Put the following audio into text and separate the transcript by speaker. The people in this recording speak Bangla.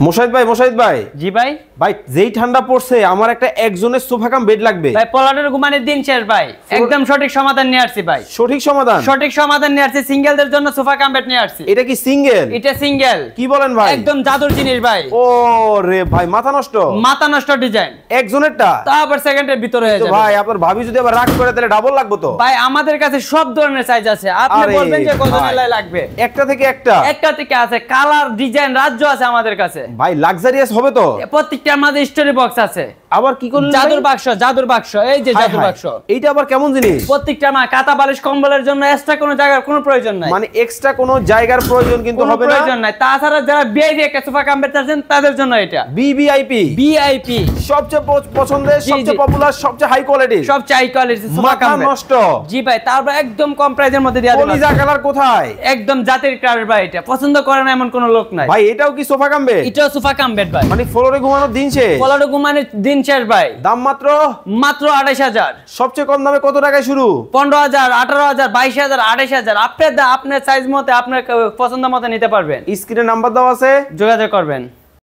Speaker 1: মোশাহিদ ভাই
Speaker 2: জি ভাই
Speaker 1: ভাই যেই ঠান্ডা পড়ছে আমার একটা একজনের সোফা কাম বেড লাগবে
Speaker 2: ভাই। পলাটের ঘুমানোর দিন শেষ ভাই, একদম সঠিক সমাধান নিয়ে আসছি ভাই।
Speaker 1: সঠিক সমাধান
Speaker 2: নিয়ে আসছি। সিঙ্গেলদের জন্য সোফা কাম বেড নিয়ে আসছি।
Speaker 1: এটা কি সিঙ্গেল?
Speaker 2: এটা সিঙ্গেল।
Speaker 1: কি বলেন ভাই?
Speaker 2: একদম জাদুর জিনিস ভাই।
Speaker 1: ও রে ভাই মাথা নষ্ট ডিজাইন
Speaker 2: একজনেরটা, তারপর সেকেন্ডের ভিতরে হয়ে যাবে।
Speaker 1: ভাই আপনার ভাবি যদি আবার রাগ করে তাহলে ডাবল লাগবে তো
Speaker 2: ভাই। আমাদের কাছে সব ধরনের সাইজ আছে, আপনি বলবেন যে কত লাই লাগবে।
Speaker 1: একটা থেকে
Speaker 2: আছে, কালার ডিজাইন রাজ্য আছে আমাদের কাছে
Speaker 1: ভাই। লাক্সারিয়াস হবে তো?
Speaker 2: প্রত্যেকটার মধ্যে স্টোরি বক্স আছে।
Speaker 1: আবার কি করলেন?
Speaker 2: জাদুর বাক্স। এই যে জাদুর বাক্স,
Speaker 1: এইটা আবার কেমন জিনিস?
Speaker 2: প্রত্যেকটা কাঁথা বালিশ কম্বলের জন্য এক্সট্রা কোনো জায়গার কোনো প্রয়োজন নাই।
Speaker 1: মানে এক্সট্রা কোনো জায়গার প্রয়োজন কিন্তু হবে না,
Speaker 2: প্রয়োজন নাই। তাছাড়া যারা ভিআইপি একটা সোফা কাম বেড চাচ্ছেন তাদের জন্য এটা ভিআইপি
Speaker 1: সবচেয়ে পছন্দের, সবচেয়ে পপুলার, সবচেয়ে high quality sofa cum bed. নষ্ট।
Speaker 2: জি ভাই, তারপর একদম কম প্রাইসের মধ্যে দেয়া যাবে।
Speaker 1: কলিজা কালার কোথায়?
Speaker 2: একদম জাতের কালার ভাই। এটা পছন্দ করে না এমন কোন লোক নাই
Speaker 1: ভাই। এটাও কি সোফা কাম বেড?
Speaker 2: এটাও সোফা কাম বেড ভাই।
Speaker 1: মানে ফ্লোরে ঘুমানোর দিন শেষ?
Speaker 2: ফ্লোরে ঘুমানোর দিন শেষ ভাই।
Speaker 1: দাম মাত্র
Speaker 2: ২৮,০০০।
Speaker 1: সবচেয়ে কম দামে কত টাকায় শুরু?
Speaker 2: ১৫,০০০, ১৮,০০০, ২২,০০০, ২৮,০০০। আপনার সাইজ মতে আপনার পছন্দ মতো নিতে পারবেন।
Speaker 1: স্ক্রিনে নাম্বার দেওয়া আছে,
Speaker 2: যোগাযোগ করবেন।